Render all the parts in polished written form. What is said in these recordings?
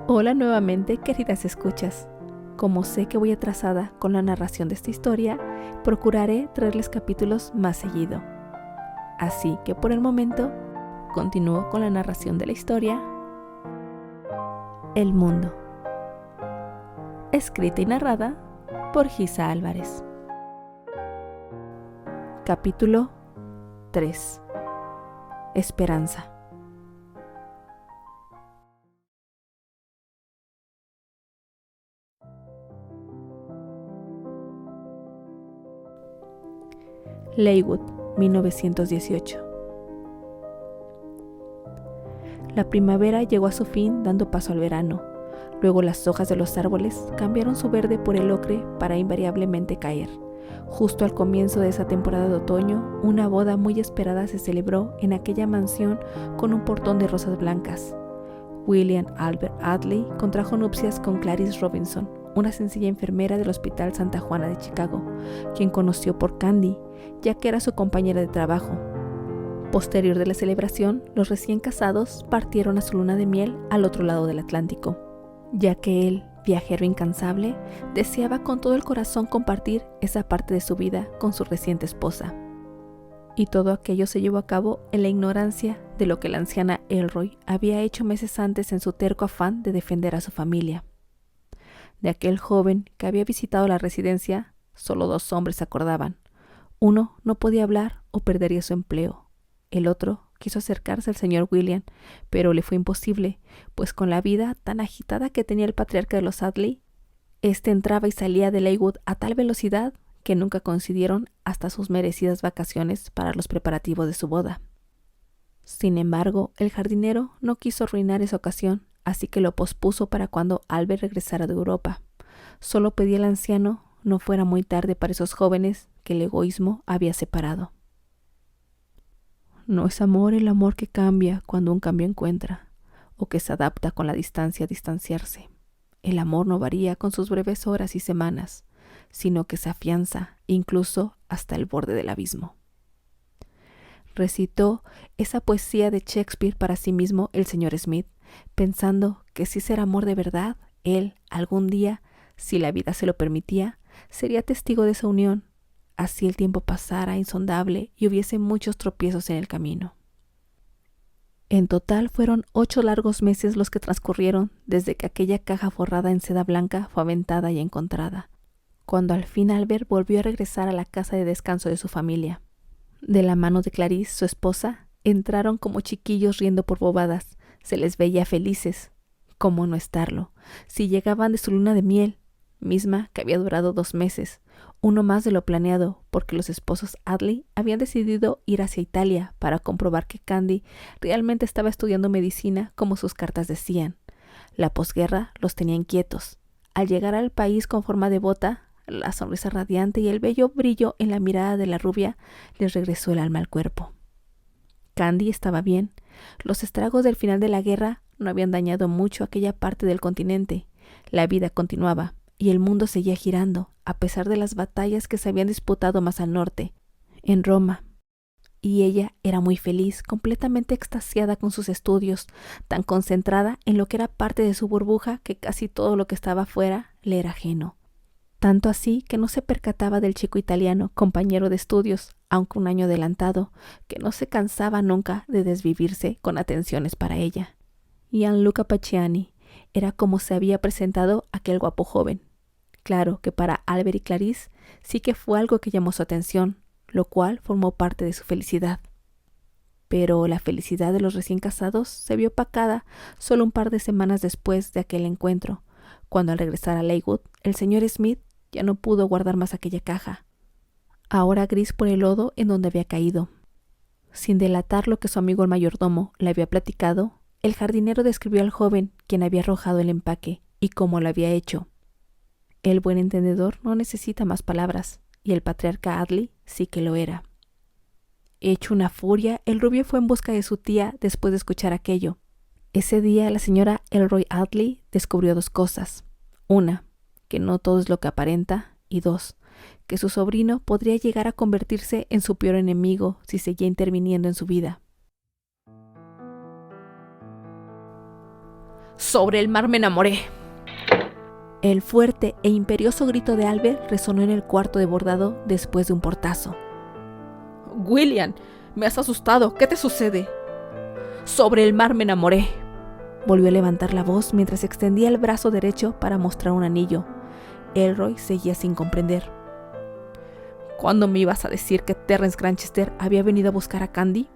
Hola nuevamente, queridas escuchas. Como sé que voy atrasada con la narración de esta historia, procuraré traerles capítulos más seguido. Así que por el momento, continúo con la narración de la historia El Mundo, escrita y narrada por Gisa Álvarez. Capítulo 3. Esperanza. Leywood, 1918. La primavera llegó a su fin dando paso al verano. Luego las hojas de los árboles cambiaron su verde por el ocre para invariablemente caer. Justo al comienzo de esa temporada de otoño, una boda muy esperada se celebró en aquella mansión con un portón de rosas blancas. William Albert Adley contrajo nupcias con Clarice Robinson, una sencilla enfermera del Hospital Santa Juana de Chicago, quien conoció por Candy, ya que era su compañera de trabajo. Posterior de la celebración, los recién casados partieron a su luna de miel al otro lado del Atlántico, ya que él, viajero incansable, deseaba con todo el corazón compartir esa parte de su vida con su reciente esposa. Y todo aquello se llevó a cabo en la ignorancia de lo que la anciana Elroy había hecho meses antes en su terco afán de defender a su familia. De aquel joven que había visitado la residencia, solo 2 hombres se acordaban. Uno no podía hablar o perdería su empleo. El otro quiso acercarse al señor William, pero le fue imposible, pues con la vida tan agitada que tenía el patriarca de los Adley, este entraba y salía de Leywood a tal velocidad que nunca coincidieron hasta sus merecidas vacaciones para los preparativos de su boda. Sin embargo, el jardinero no quiso arruinar esa ocasión, así que lo pospuso para cuando Albert regresara de Europa. Solo pedía al anciano no fuera muy tarde para esos jóvenes que el egoísmo había separado. No es amor el amor que cambia cuando un cambio encuentra, o que se adapta con la distancia a distanciarse. El amor no varía con sus breves horas y semanas, sino que se afianza incluso hasta el borde del abismo. Recitó esa poesía de Shakespeare para sí mismo el señor Smith, pensando que si ese era amor de verdad, él, algún día, si la vida se lo permitía, sería testigo de esa unión, así el tiempo pasara insondable y hubiese muchos tropiezos en el camino. En total fueron 8 largos meses los que transcurrieron desde que aquella caja forrada en seda blanca fue aventada y encontrada, cuando al fin Albert volvió a regresar a la casa de descanso de su familia. De la mano de Clarice, su esposa, entraron como chiquillos riendo por bobadas. Se les veía felices. ¿Cómo no estarlo? Si llegaban de su luna de miel, misma que había durado 2 meses, uno más de lo planeado, porque los esposos Adley habían decidido ir hacia Italia para comprobar que Candy realmente estaba estudiando medicina como sus cartas decían. La posguerra los tenía inquietos. Al llegar al país con forma devota, la sonrisa radiante y el bello brillo en la mirada de la rubia les regresó el alma al cuerpo. Candy estaba bien. Los estragos del final de la guerra no habían dañado mucho aquella parte del continente. La vida continuaba y el mundo seguía girando, a pesar de las batallas que se habían disputado más al norte, en Roma. Y ella era muy feliz, completamente extasiada con sus estudios, tan concentrada en lo que era parte de su burbuja que casi todo lo que estaba afuera le era ajeno. Tanto así que no se percataba del chico italiano, compañero de estudios, aunque un año adelantado, que no se cansaba nunca de desvivirse con atenciones para ella. Gianluca Pacciani era como se había presentado aquel guapo joven. Claro que para Albert y Clarice sí que fue algo que llamó su atención, lo cual formó parte de su felicidad. Pero la felicidad de los recién casados se vio opacada solo un par de semanas después de aquel encuentro, cuando al regresar a Leywood, el señor Smith ya no pudo guardar más aquella caja, ahora gris por el lodo en donde había caído. Sin delatar lo que su amigo el mayordomo le había platicado, el jardinero describió al joven quien había arrojado el empaque y cómo lo había hecho. El buen entendedor no necesita más palabras, y el patriarca Adley sí que lo era. Hecho una furia, el rubio fue en busca de su tía después de escuchar aquello. Ese día la señora Elroy Adley descubrió 2 cosas. 1, que no todo es lo que aparenta, y 2, que su sobrino podría llegar a convertirse en su peor enemigo si seguía interviniendo en su vida. Sobre el mar me enamoré. El fuerte e imperioso grito de Albert resonó en el cuarto de bordado después de un portazo. William, me has asustado. ¿Qué te sucede? Sobre el mar me enamoré. Volvió a levantar la voz mientras extendía el brazo derecho para mostrar un anillo. Elroy seguía sin comprender. ¿Cuándo me ibas a decir que Terence Granchester había venido a buscar a Candy?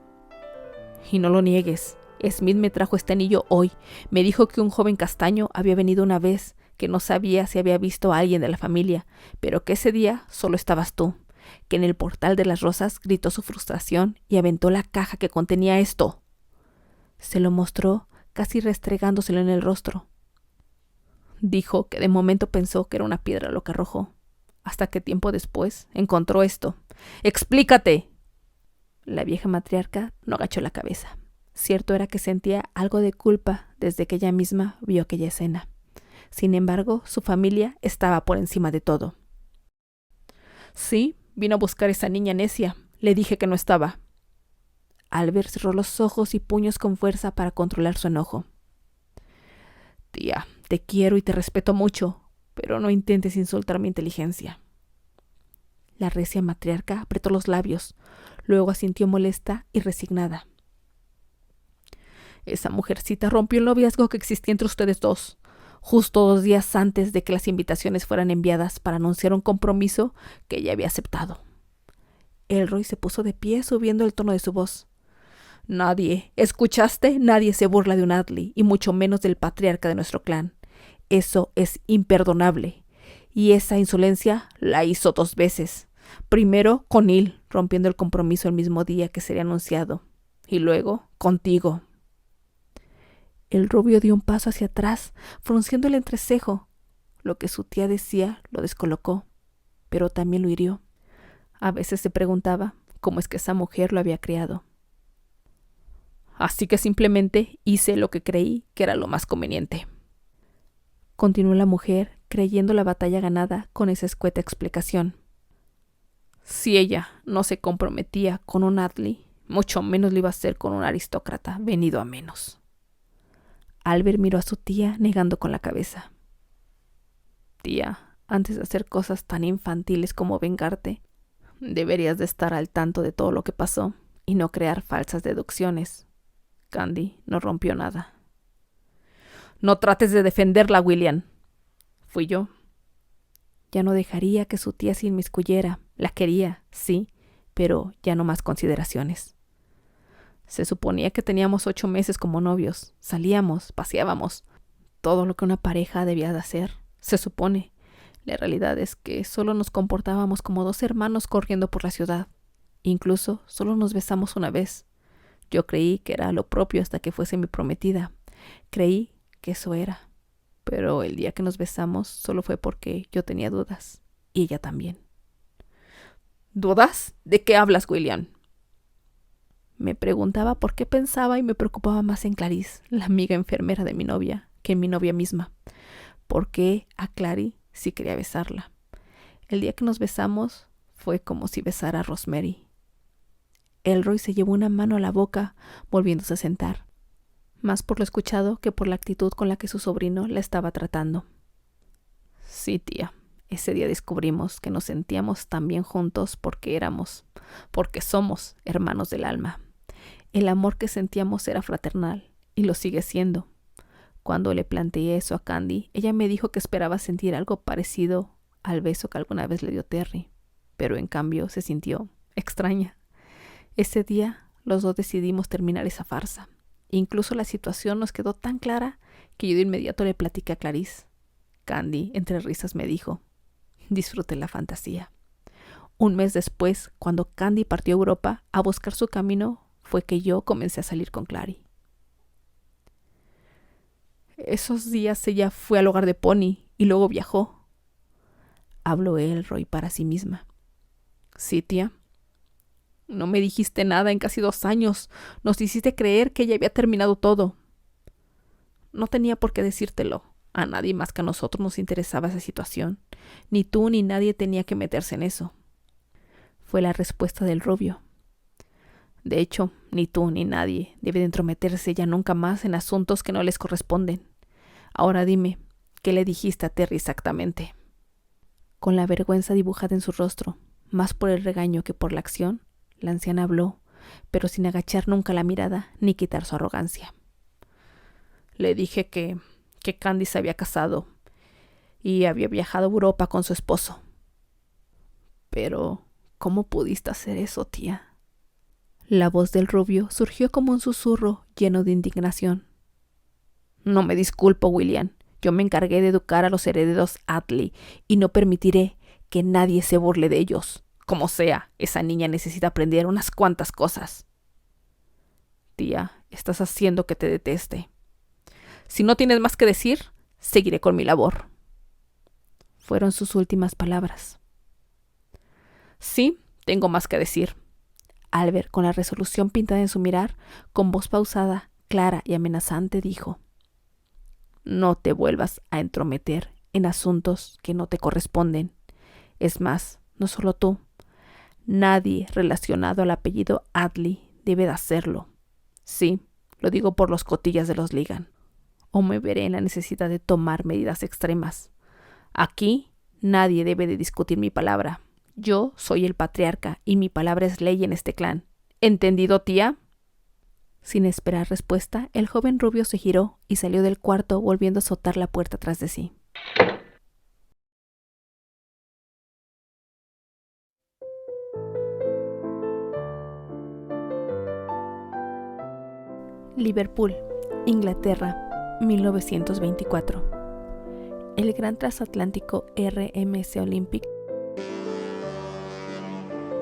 Y no lo niegues. Smith me trajo este anillo hoy. Me dijo que un joven castaño había venido una vez, que no sabía si había visto a alguien de la familia, pero que ese día solo estabas tú, que en el portal de las rosas gritó su frustración y aventó la caja que contenía esto. Se lo mostró, casi restregándoselo en el rostro. Dijo que de momento pensó que era una piedra lo que arrojó, hasta que tiempo después encontró esto. ¡Explícate! La vieja matriarca no agachó la cabeza. Cierto era que sentía algo de culpa desde que ella misma vio aquella escena. Sin embargo, su familia estaba por encima de todo. Sí, vino a buscar esa niña necia. Le dije que no estaba. Albert cerró los ojos y puños con fuerza para controlar su enojo. Tía, te quiero y te respeto mucho, pero no intentes insultar mi inteligencia. La recia matriarca apretó los labios, luego asintió molesta y resignada. Esa mujercita rompió el noviazgo que existía entre ustedes dos, justo 2 días antes de que las invitaciones fueran enviadas para anunciar un compromiso que ella había aceptado. Elroy se puso de pie subiendo el tono de su voz. Nadie, ¿escuchaste? Nadie se burla de un Addley, y mucho menos del patriarca de nuestro clan. Eso es imperdonable. Y esa insolencia la hizo 2 veces. Primero con Neil, rompiendo el compromiso el mismo día que sería anunciado. Y luego contigo. El rubio dio un paso hacia atrás, frunciendo el entrecejo. Lo que su tía decía lo descolocó, pero también lo hirió. A veces se preguntaba cómo es que esa mujer lo había criado. Así que simplemente hice lo que creí que era lo más conveniente. Continuó la mujer, creyendo la batalla ganada con esa escueta explicación. Si ella no se comprometía con un Addley, mucho menos lo iba a hacer con un aristócrata venido a menos. Albert miró a su tía negando con la cabeza. Tía, antes de hacer cosas tan infantiles como vengarte, deberías de estar al tanto de todo lo que pasó y no crear falsas deducciones. Candy no rompió nada. No trates de defenderla, William. Fui yo. Ya no dejaría que su tía se inmiscuyera. La quería, sí, pero ya no más consideraciones. Se suponía que teníamos 8 meses como novios. Salíamos, paseábamos. Todo lo que una pareja debía de hacer. Se supone. La realidad es que solo nos comportábamos como 2 hermanos corriendo por la ciudad. Incluso solo nos besamos una vez. Yo creí que era lo propio hasta que fuese mi prometida. Creí que eso era. Pero el día que nos besamos solo fue porque yo tenía dudas. Y ella también. ¿Dudas? ¿De qué hablas, William? Me preguntaba por qué pensaba y me preocupaba más en Clarice, la amiga enfermera de mi novia, que en mi novia misma. ¿Por qué a Clary sí quería besarla? El día que nos besamos fue como si besara a Rosemary. Elroy se llevó una mano a la boca, volviéndose a sentar, más por lo escuchado que por la actitud con la que su sobrino la estaba tratando. Sí, tía. Ese día descubrimos que nos sentíamos tan bien juntos porque somos hermanos del alma. El amor que sentíamos era fraternal, y lo sigue siendo. Cuando le planteé eso a Candy, ella me dijo que esperaba sentir algo parecido al beso que alguna vez le dio Terry, pero en cambio se sintió extraña. Ese día los dos decidimos terminar esa farsa. Incluso la situación nos quedó tan clara que yo de inmediato le platiqué a Clarice. Candy, entre risas, me dijo: disfruté la fantasía. Un mes después, cuando Candy partió a Europa a buscar su camino, fue que yo comencé a salir con Clary. Esos días ella fue al hogar de Pony y luego viajó. Habló Elroy para sí misma. Sí, tía. No me dijiste nada en casi 2 años. Nos hiciste creer que ella había terminado todo. No tenía por qué decírtelo. A nadie más que a nosotros nos interesaba esa situación. Ni tú ni nadie tenía que meterse en eso. Fue la respuesta del rubio. De hecho, ni tú ni nadie debe de entrometerse ya nunca más en asuntos que no les corresponden. Ahora dime, ¿qué le dijiste a Terry exactamente? Con la vergüenza dibujada en su rostro, más por el regaño que por la acción, la anciana habló, pero sin agachar nunca la mirada ni quitar su arrogancia. Le dije que Candy se había casado y había viajado a Europa con su esposo. Pero, ¿cómo pudiste hacer eso, tía? La voz del rubio surgió como un susurro lleno de indignación. No me disculpo, William. Yo me encargué de educar a los herederos Atley y no permitiré que nadie se burle de ellos. Como sea, esa niña necesita aprender unas cuantas cosas. Tía, estás haciendo que te deteste. Si no tienes más que decir, seguiré con mi labor. Fueron sus últimas palabras. Sí, tengo más que decir. Albert, con la resolución pintada en su mirar, con voz pausada, clara y amenazante, dijo: No te vuelvas a entrometer en asuntos que no te corresponden. Es más, no solo tú. Nadie relacionado al apellido Atley debe de hacerlo. Sí, lo digo por los cotillas de los Ligan. O me veré en la necesidad de tomar medidas extremas. Aquí nadie debe de discutir mi palabra. Yo soy el patriarca y mi palabra es ley en este clan. ¿Entendido, tía? Sin esperar respuesta, el joven rubio se giró y salió del cuarto volviendo a azotar la puerta tras de sí. Liverpool, Inglaterra, 1924. El gran transatlántico RMS Olympic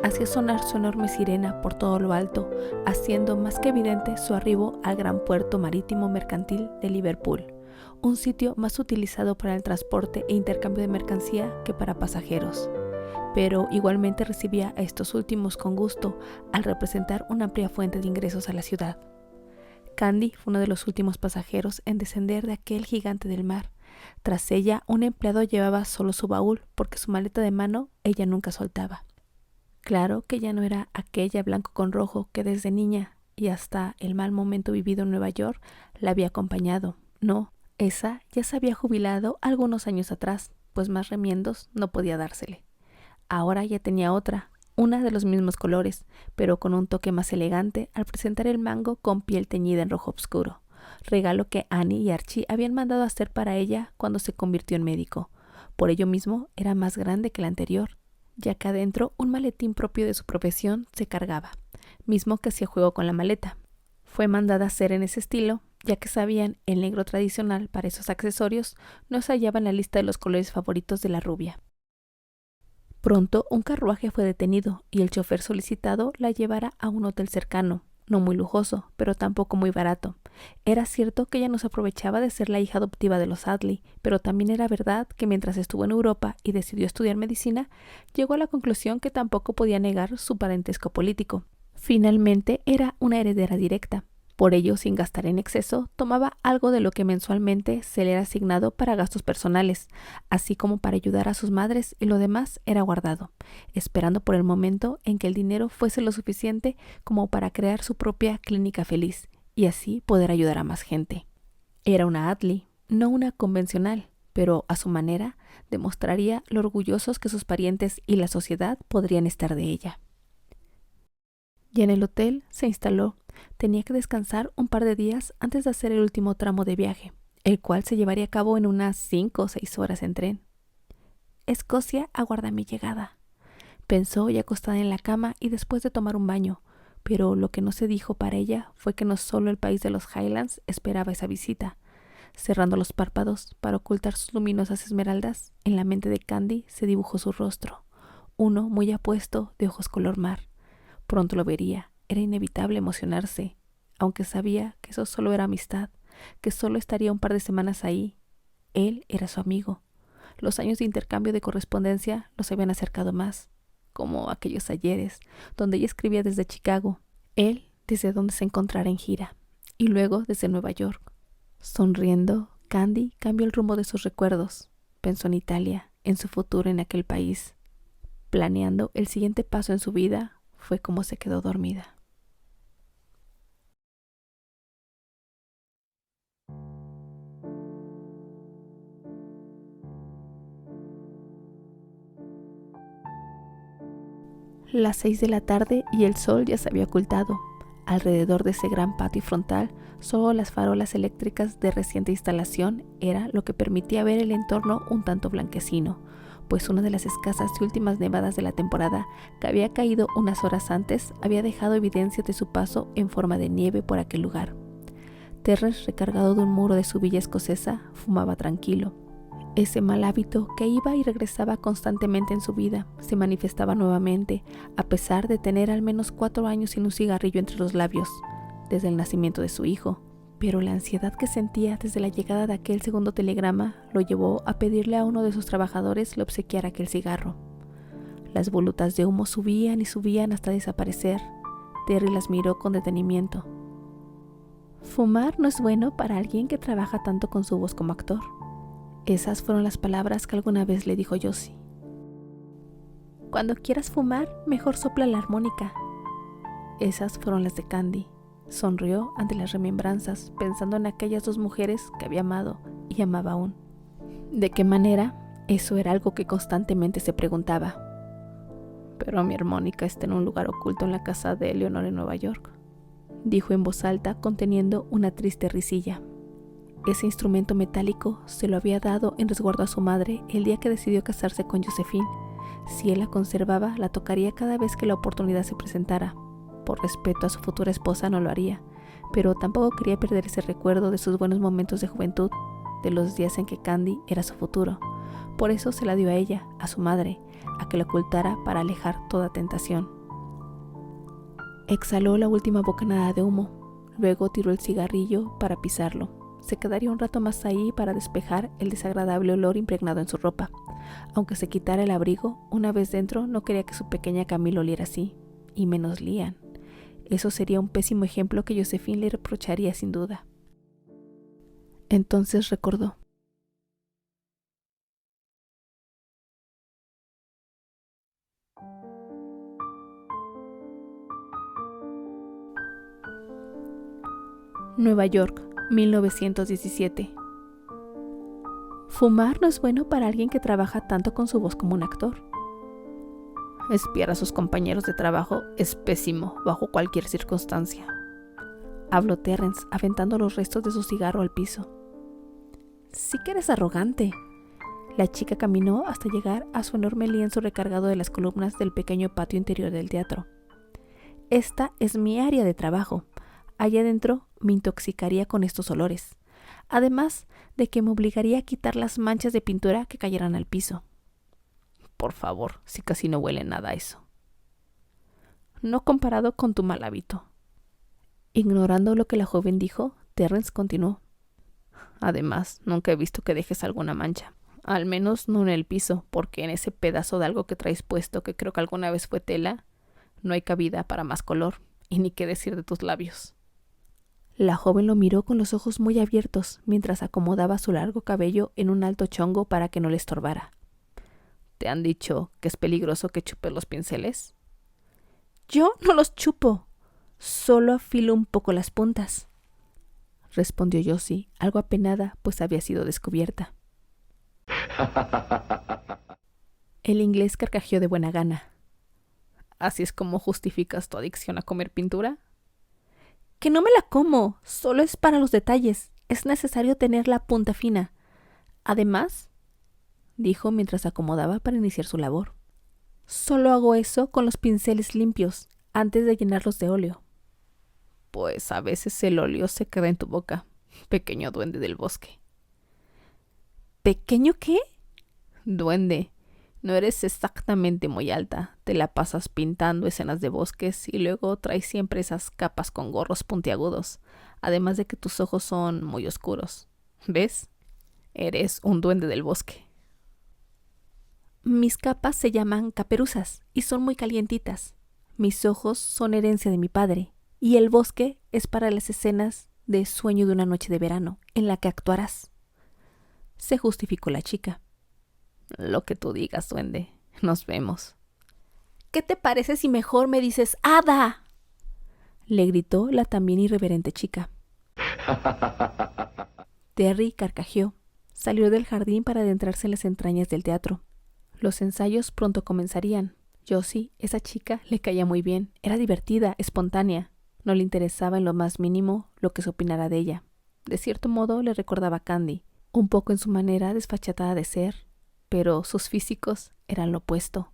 hacía sonar su enorme sirena por todo lo alto, haciendo más que evidente su arribo al gran puerto marítimo mercantil de Liverpool, un sitio más utilizado para el transporte e intercambio de mercancía que para pasajeros. Pero igualmente recibía a estos últimos con gusto al representar una amplia fuente de ingresos a la ciudad. Candy fue uno de los últimos pasajeros en descender de aquel gigante del mar. Tras ella, un empleado llevaba solo su baúl, porque su maleta de mano ella nunca soltaba. Claro que ya no era aquella blanco con rojo que desde niña y hasta el mal momento vivido en Nueva York la había acompañado. No, esa ya se había jubilado algunos años atrás, pues más remiendos no podía dársele. Ahora ya tenía otra, una de los mismos colores, pero con un toque más elegante al presentar el mango con piel teñida en rojo oscuro, regalo que Annie y Archie habían mandado hacer para ella cuando se convirtió en médico. Por ello mismo era más grande que la anterior, ya que adentro un maletín propio de su profesión se cargaba, mismo que hacía juego con la maleta. Fue mandada a hacer en ese estilo, ya que sabían el negro tradicional para esos accesorios no se hallaba en la lista de los colores favoritos de la rubia. Pronto un carruaje fue detenido y el chofer solicitado la llevara a un hotel cercano, no muy lujoso, pero tampoco muy barato. Era cierto que ella no se aprovechaba de ser la hija adoptiva de los Atley, pero también era verdad que mientras estuvo en Europa y decidió estudiar medicina, llegó a la conclusión que tampoco podía negar su parentesco político. Finalmente era una heredera directa. Por ello, sin gastar en exceso, tomaba algo de lo que mensualmente se le era asignado para gastos personales, así como para ayudar a sus madres, y lo demás era guardado, esperando por el momento en que el dinero fuese lo suficiente como para crear su propia clínica feliz, y así poder ayudar a más gente. Era una Atley, no una convencional, pero a su manera demostraría lo orgullosos que sus parientes y la sociedad podrían estar de ella. Y en el hotel se instaló. Tenía que descansar un par de días antes de hacer el último tramo de viaje, el cual se llevaría a cabo en unas 5 o 6 horas en tren. Escocia aguarda mi llegada, pensó ya acostada en la cama y después de tomar un baño, pero lo que no se dijo para ella fue que no solo el país de los Highlands esperaba esa visita. Cerrando los párpados para ocultar sus luminosas esmeraldas, en la mente de Candy se dibujó su rostro, uno muy apuesto de ojos color mar. Pronto lo vería. Era inevitable emocionarse, aunque sabía que eso solo era amistad, que solo estaría un par de semanas ahí. Él era su amigo. Los años de intercambio de correspondencia los habían acercado más, como aquellos ayeres, donde ella escribía desde Chicago, él desde donde se encontrara en gira, y luego desde Nueva York. Sonriendo, Candy cambió el rumbo de sus recuerdos. Pensó en Italia, en su futuro en aquel país. Planeando el siguiente paso en su vida, fue como se quedó dormida. Las 6 de la tarde y el sol ya se había ocultado. Alrededor de ese gran patio frontal, solo las farolas eléctricas de reciente instalación era lo que permitía ver el entorno un tanto blanquecino, pues una de las escasas y últimas nevadas de la temporada, que había caído unas horas antes, había dejado evidencia de su paso en forma de nieve por aquel lugar. Terrence, recargado de un muro de su villa escocesa, fumaba tranquilo. Ese mal hábito que iba y regresaba constantemente en su vida se manifestaba nuevamente, a pesar de tener al menos 4 años sin un cigarrillo entre los labios, desde el nacimiento de su hijo. Pero la ansiedad que sentía desde la llegada de aquel segundo telegrama lo llevó a pedirle a uno de sus trabajadores le obsequiara aquel cigarro. Las volutas de humo subían y subían hasta desaparecer. Terry las miró con detenimiento. Fumar no es bueno para alguien que trabaja tanto con su voz como actor. Esas fueron las palabras que alguna vez le dijo Josie. Cuando quieras fumar, mejor sopla la armónica. Esas fueron las de Candy. Sonrió ante las remembranzas, pensando en aquellas 2 mujeres que había amado y amaba aún. ¿De qué manera? Eso era algo que constantemente se preguntaba. Pero mi armónica está en un lugar oculto en la casa de Eleanor en Nueva York, dijo en voz alta, conteniendo una triste risilla. Ese instrumento metálico se lo había dado en resguardo a su madre el día que decidió casarse con Josephine. Si él la conservaba, la tocaría cada vez que la oportunidad se presentara. Por respeto a su futura esposa no lo haría, pero tampoco quería perder ese recuerdo de sus buenos momentos de juventud, de los días en que Candy era su futuro. Por eso se la dio a ella, a su madre, a que la ocultara para alejar toda tentación. Exhaló la última bocanada de humo, luego tiró el cigarrillo para pisarlo. Se quedaría un rato más ahí para despejar el desagradable olor impregnado en su ropa. Aunque se quitara el abrigo, una vez dentro no quería que su pequeña Camille oliera así, y menos Lian. Eso sería un pésimo ejemplo que Josephine le reprocharía sin duda. Entonces recordó. Nueva York, 1917. Fumar no es bueno para alguien que trabaja tanto con su voz como un actor. Espiar a sus compañeros de trabajo es pésimo bajo cualquier circunstancia, habló Terrence, aventando los restos de su cigarro al piso. Sí que eres arrogante. La chica caminó hasta llegar a su enorme lienzo recargado de las columnas del pequeño patio interior del teatro. Esta es mi área de trabajo. Allá adentro me intoxicaría con estos olores, además de que me obligaría a quitar las manchas de pintura que cayeran al piso. Por favor, si casi no huele nada eso. No comparado con tu mal hábito. Ignorando lo que la joven dijo, Terrence continuó. Además, nunca he visto que dejes alguna mancha. Al menos no en el piso, porque en ese pedazo de algo que traes puesto, que creo que alguna vez fue tela, no hay cabida para más color, y ni qué decir de tus labios. La joven lo miró con los ojos muy abiertos mientras acomodaba su largo cabello en un alto chongo para que no le estorbara. ¿Te han dicho que es peligroso que chupes los pinceles? Yo no los chupo, solo afilo un poco las puntas, respondió Josie, algo apenada, pues había sido descubierta. El inglés carcajeó de buena gana. ¿Así es como justificas tu adicción a comer pintura? Que no me la como, solo es para los detalles. Es necesario tener la punta fina. Además, dijo mientras acomodaba para iniciar su labor, solo hago eso con los pinceles limpios, antes de llenarlos de óleo. Pues a veces el óleo se queda en tu boca, pequeño duende del bosque. ¿Pequeño qué? Duende. No eres exactamente muy alta, te la pasas pintando escenas de bosques y luego traes siempre esas capas con gorros puntiagudos, además de que tus ojos son muy oscuros. ¿Ves? Eres un duende del bosque. Mis capas se llaman caperuzas y son muy calientitas. Mis ojos son herencia de mi padre y el bosque es para las escenas de sueño de una noche de verano en la que actuarás. se justificó la chica. Lo que tú digas, duende. Nos vemos. ¿Qué te parece si mejor me dices hada?, le gritó la también irreverente chica. Terry carcajeó. Salió del jardín para adentrarse en las entrañas del teatro. Los ensayos pronto comenzarían. Josie, esa chica, le caía muy bien. Era divertida, espontánea. No le interesaba en lo más mínimo lo que se opinara de ella. De cierto modo le recordaba a Candy, un poco en su manera desfachatada de ser, pero sus físicos eran lo opuesto.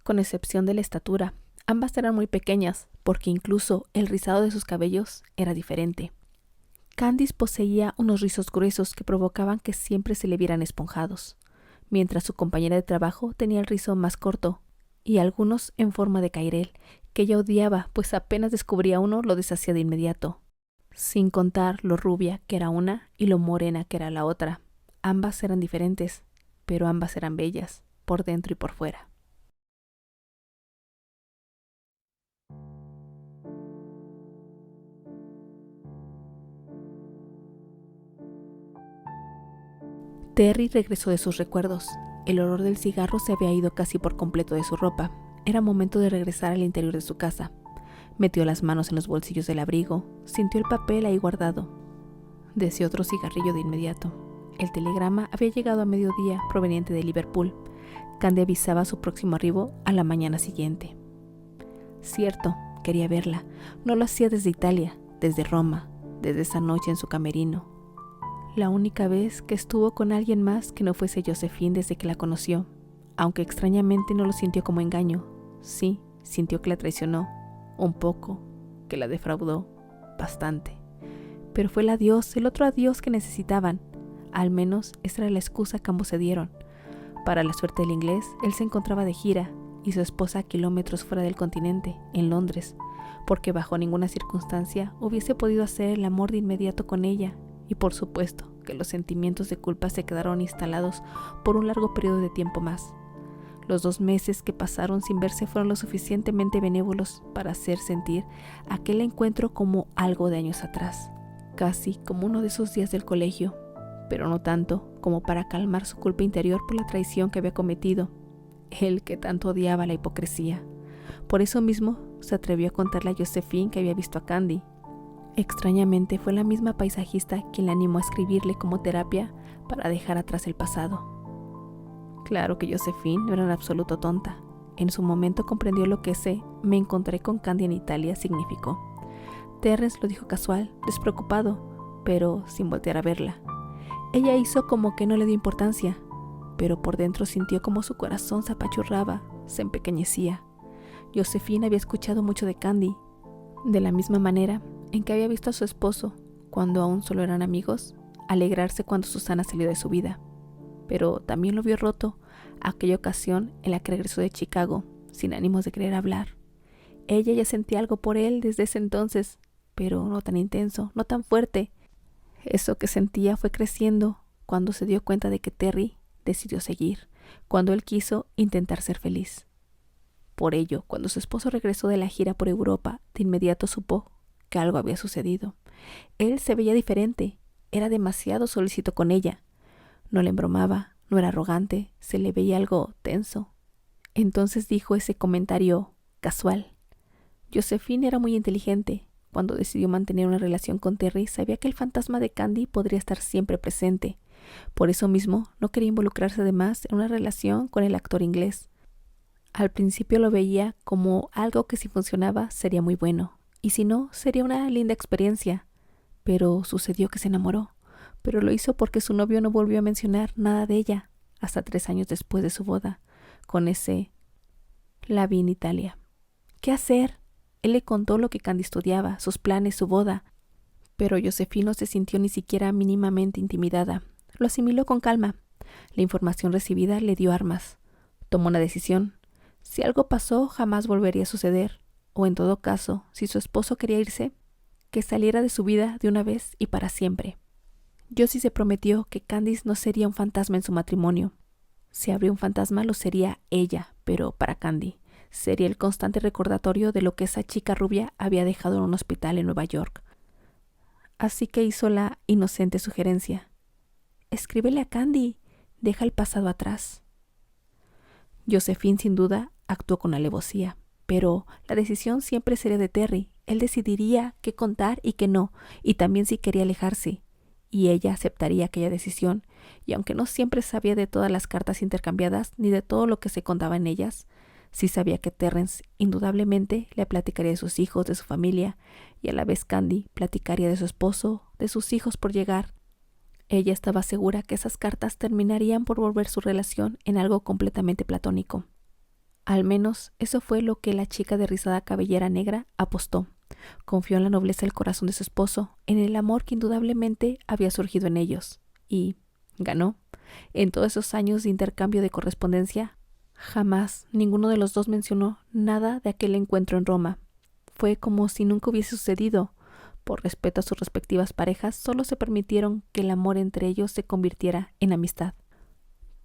Con excepción de la estatura, ambas eran muy pequeñas, porque incluso el rizado de sus cabellos era diferente. Candice poseía unos rizos gruesos que provocaban que siempre se le vieran esponjados, mientras su compañera de trabajo tenía el rizo más corto, y algunos en forma de cairel, que ella odiaba, pues apenas descubría uno lo deshacía de inmediato. Sin contar lo rubia que era una y lo morena que era la otra. Ambas eran diferentes, pero ambas eran bellas, por dentro y por fuera. Terry regresó de sus recuerdos. El olor del cigarro se había ido casi por completo de su ropa. Era momento de regresar al interior de su casa. Metió las manos en los bolsillos del abrigo, sintió el papel ahí guardado. Deseó otro cigarrillo de inmediato. El telegrama había llegado a mediodía, proveniente de Liverpool. Candy avisaba su próximo arribo a la mañana siguiente. Cierto, quería verla. No lo hacía desde Italia, desde Roma, desde esa noche en su camerino. La única vez que estuvo con alguien más que no fuese Josephine desde que la conoció, aunque extrañamente no lo sintió como engaño. Sí, sintió que la traicionó, un poco, que la defraudó, bastante. Pero fue el adiós, el otro adiós que necesitaban. Al menos esa era la excusa que ambos se dieron. Para la suerte del inglés, él se encontraba de gira y su esposa a kilómetros fuera del continente, en Londres, porque bajo ninguna circunstancia hubiese podido hacer el amor de inmediato con ella. Y por supuesto que los sentimientos de culpa se quedaron instalados por un largo periodo de tiempo más. Los 2 meses que pasaron sin verse fueron lo suficientemente benévolos para hacer sentir aquel encuentro como algo de años atrás, casi como uno de esos días del colegio, pero no tanto como para calmar su culpa interior por la traición que había cometido, él que tanto odiaba la hipocresía. Por eso mismo se atrevió a contarle a Josephine que había visto a Candy. Extrañamente fue la misma paisajista quien le animó a escribirle como terapia para dejar atrás el pasado. Claro que Josephine no era en absoluto tonta. En su momento comprendió lo que ese "me encontré con Candy en Italia" significó. Terrence lo dijo casual, despreocupado, pero sin voltear a verla. Ella hizo como que no le dio importancia, pero por dentro sintió como su corazón se apachurraba, se empequeñecía. Josephine había escuchado mucho de Candy, de la misma manera en que había visto a su esposo, cuando aún solo eran amigos, alegrarse cuando Susana salió de su vida. Pero también lo vio roto aquella ocasión en la que regresó de Chicago, sin ánimos de querer hablar. Ella ya sentía algo por él desde ese entonces, pero no tan intenso, no tan fuerte. Eso que sentía fue creciendo cuando se dio cuenta de que Terry decidió seguir, cuando él quiso intentar ser feliz. Por ello, cuando su esposo regresó de la gira por Europa, de inmediato supo que algo había sucedido. Él se veía diferente, era demasiado solícito con ella. No le embromaba, no era arrogante, se le veía algo tenso. Entonces dijo ese comentario casual. Josephine era muy inteligente. Cuando decidió mantener una relación con Terry, sabía que el fantasma de Candy podría estar siempre presente. Por eso mismo, no quería involucrarse además en una relación con el actor inglés. Al principio lo veía como algo que si funcionaba sería muy bueno. Y si no, sería una linda experiencia. Pero sucedió que se enamoró. Pero lo hizo porque su novio no volvió a mencionar nada de ella hasta 3 años después de su boda, con ese "la vi en Italia". ¿Qué hacer? Él le contó lo que Candy estudiaba, sus planes, su boda. Pero Josephine no se sintió ni siquiera mínimamente intimidada. Lo asimiló con calma. La información recibida le dio armas. Tomó una decisión. Si algo pasó, jamás volvería a suceder. O en todo caso, si su esposo quería irse, que saliera de su vida de una vez y para siempre. Josie se prometió que Candice no sería un fantasma en su matrimonio. Si habría un fantasma, lo sería ella, pero para Candy sería el constante recordatorio de lo que esa chica rubia había dejado en un hospital en Nueva York. Así que hizo la inocente sugerencia. escríbele a Candy. Deja el pasado atrás. Josephine sin duda actuó con alevosía, pero la decisión siempre sería de Terry. Él decidiría qué contar y qué no, y también si quería alejarse. Y ella aceptaría aquella decisión, y aunque no siempre sabía de todas las cartas intercambiadas ni de todo lo que se contaba en ellas, sí sabía que Terrence indudablemente le platicaría de sus hijos, de su familia, y a la vez Candy platicaría de su esposo, de sus hijos por llegar. Ella estaba segura que esas cartas terminarían por volver su relación en algo completamente platónico. Al menos eso fue lo que la chica de rizada cabellera negra apostó. Confió en la nobleza del corazón de su esposo, en el amor que indudablemente había surgido en ellos. Y ganó. En todos esos años de intercambio de correspondencia, jamás ninguno de los dos mencionó nada de aquel encuentro en Roma. Fue como si nunca hubiese sucedido. Por respeto a sus respectivas parejas, solo se permitieron que el amor entre ellos se convirtiera en amistad.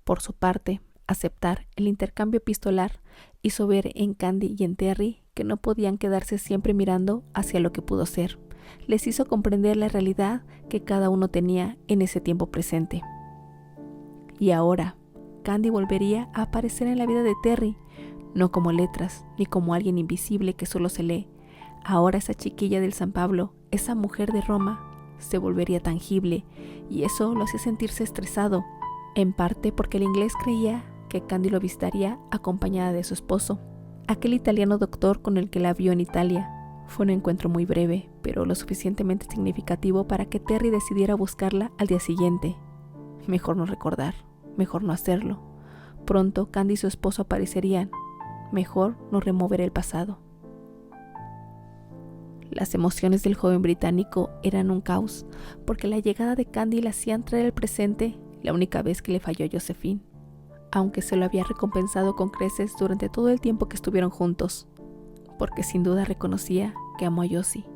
Por su parte, aceptar el intercambio epistolar hizo ver en Candy y en Terry que no podían quedarse siempre mirando hacia lo que pudo ser. Les hizo comprender la realidad que cada uno tenía en ese tiempo presente. Y ahora, Candy volvería a aparecer en la vida de Terry, no como letras, ni como alguien invisible que solo se lee. Ahora esa chiquilla del San Pablo, esa mujer de Roma, se volvería tangible, y eso lo hacía sentirse estresado, en parte porque el inglés creía que Candy lo visitaría acompañada de su esposo, aquel italiano doctor con el que la vio en Italia. Fue un encuentro muy breve, pero lo suficientemente significativo para que Terry decidiera buscarla al día siguiente. Mejor no recordar, mejor no hacerlo. Pronto Candy y su esposo aparecerían. Mejor no remover el pasado. Las emociones del joven británico eran un caos, porque la llegada de Candy la hacía traer al presente la única vez que le falló a Josephine, aunque se lo había recompensado con creces durante todo el tiempo que estuvieron juntos, porque sin duda reconocía que amó a Josie.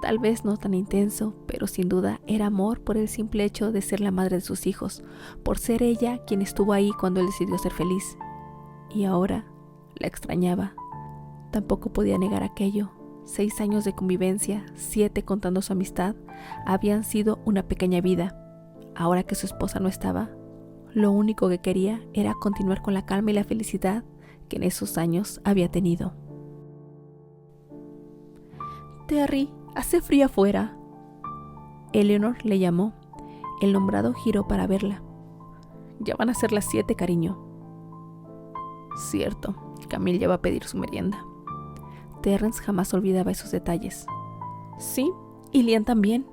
Tal vez no tan intenso, pero sin duda era amor por el simple hecho de ser la madre de sus hijos, por ser ella quien estuvo ahí cuando él decidió ser feliz. Y ahora la extrañaba. Tampoco podía negar aquello. 6 años de convivencia, 7 contando su amistad, habían sido una pequeña vida. Ahora que su esposa no estaba, lo único que quería era continuar con la calma y la felicidad que en esos años había tenido. «Terry, hace frío afuera». Eleanor le llamó. El nombrado giró para verla. «Ya van a ser las 7, cariño». Cierto, Camille ya va a pedir su merienda. Terrence jamás olvidaba esos detalles. Sí, y Lian también.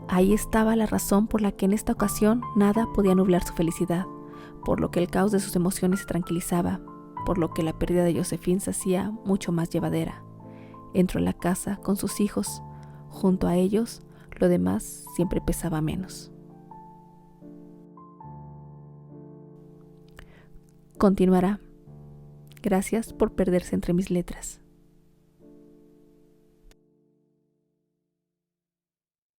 Ahí estaba la razón por la que en esta ocasión nada podía nublar su felicidad, por lo que el caos de sus emociones se tranquilizaba, por lo que la pérdida de Josephine se hacía mucho más llevadera. Entró a la casa con sus hijos. Junto a ellos, lo demás siempre pesaba menos. Continuará. Gracias por perderse entre mis letras.